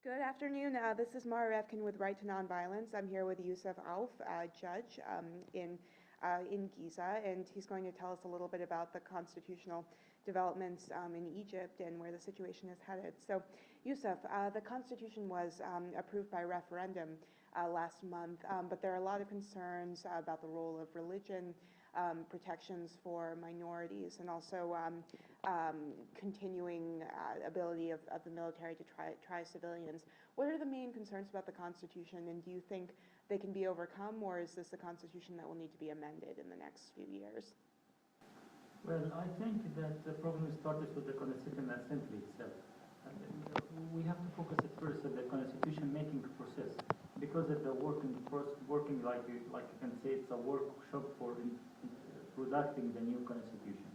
Good afternoon. This is Revkin with Right to Nonviolence. I'm here with Yussuf Auf, judge in Giza, and he's going to tell us a little bit about the constitutional developments in Egypt and where the situation is headed. So, Yussuf, the Constitution was approved by referendum last month, but there are a lot of concerns about the role of religion, protections for minorities, and also continuing ability of the military to try civilians. What are the main concerns about the Constitution, and do you think they can be overcome, or is this a Constitution that will need to be amended in the next few years? Well, I think that the problem started with the Constitutional Assembly itself. And we have to focus at first on the constitution-making process, because of the working like you can say, it's a workshop for producing the new constitution.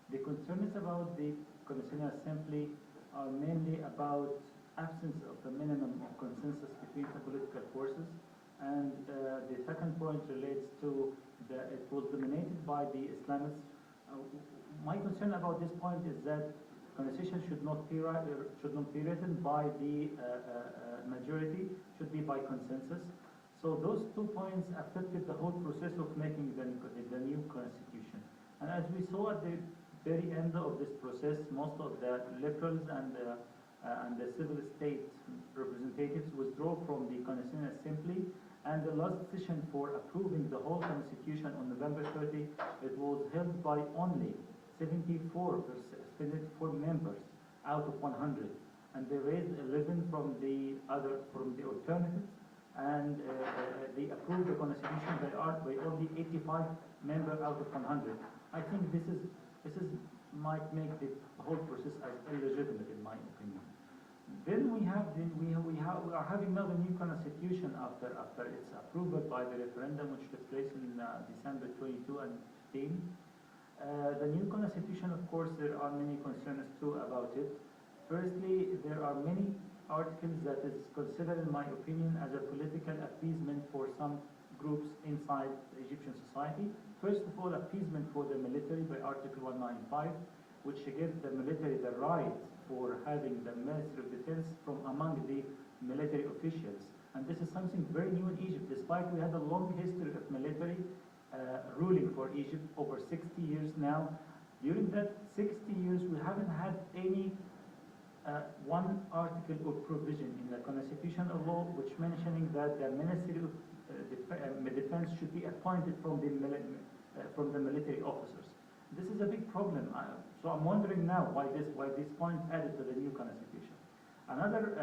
The concerns about the Constitutional Assembly are mainly about absence of the minimum of consensus between the political forces, and the second point relates to it was dominated by the Islamists. My concern about this point is that Constitution should not be written by the majority, should be by consensus. So those 2 points affected the whole process of making the new constitution. And as we saw at the very end of this process, most of the liberals and the civil state representatives withdrew from the Constitutional Assembly, and the last session for approving the whole constitution on November 30, it was held by only 74 members out of 100, and they raised 11 from the alternatives, and they approved the constitution by only 85 members out of 100. I think this might make the whole process as illegitimate, in my opinion. Then we are having now the new constitution after its approval by the referendum, which took place in December 22 and 15. The new constitution, of course, there are many concerns too about it. Firstly, there are many articles that is considered, in my opinion, as a political appeasement for some groups inside the Egyptian society. First of all, appeasement for the military by Article 195, which gives the military the right for having the Ministry of Defense from among the military officials. And this is something very new in Egypt, despite we had a long history of military ruling for Egypt over 60 years now. During that 60 years, we haven't had any one article or provision in the constitutional law which mentioning that the Ministry of Defense should be appointed from the military officers. This is a big problem. So I'm wondering now why this point added to the new constitution. Another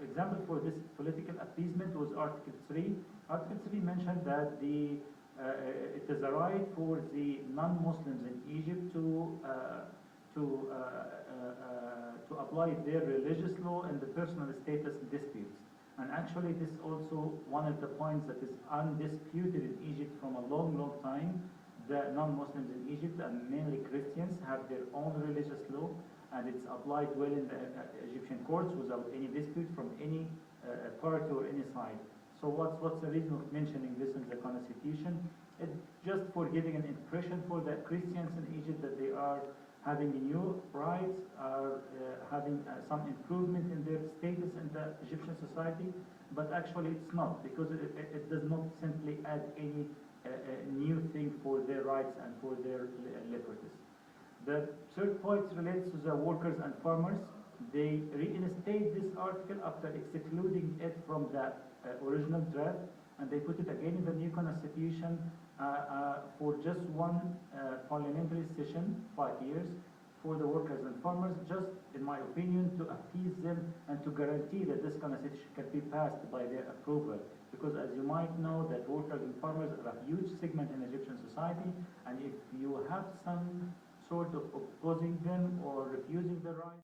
example for this political appeasement was Article 3. Article 3 mentioned that it is a right for the non-Muslims in Egypt to apply their religious law in the personal status disputes. And actually, this is also one of the points that is undisputed in Egypt from a long, long time. The non-Muslims in Egypt, and mainly Christians, have their own religious law, and it's applied well in the Egyptian courts without any dispute from any party or any side. So what's the reason of mentioning this in the constitution? It's just for giving an impression for the Christians in Egypt that they are having new rights, are having some improvement in their status in the Egyptian society, but actually it's not, because it does not simply add any new thing for their rights and for their liberties. The third point relates to the workers and farmers. They reinstate this article after excluding it from the original draft, and they put it again in the new constitution for just one parliamentary session, 5 years, for the workers and farmers, just, in my opinion, to appease them and to guarantee that this constitution can be passed by their approval. Because as you might know, that workers and farmers are a huge segment in Egyptian society, and if you have some sort of opposing them or refusing the right,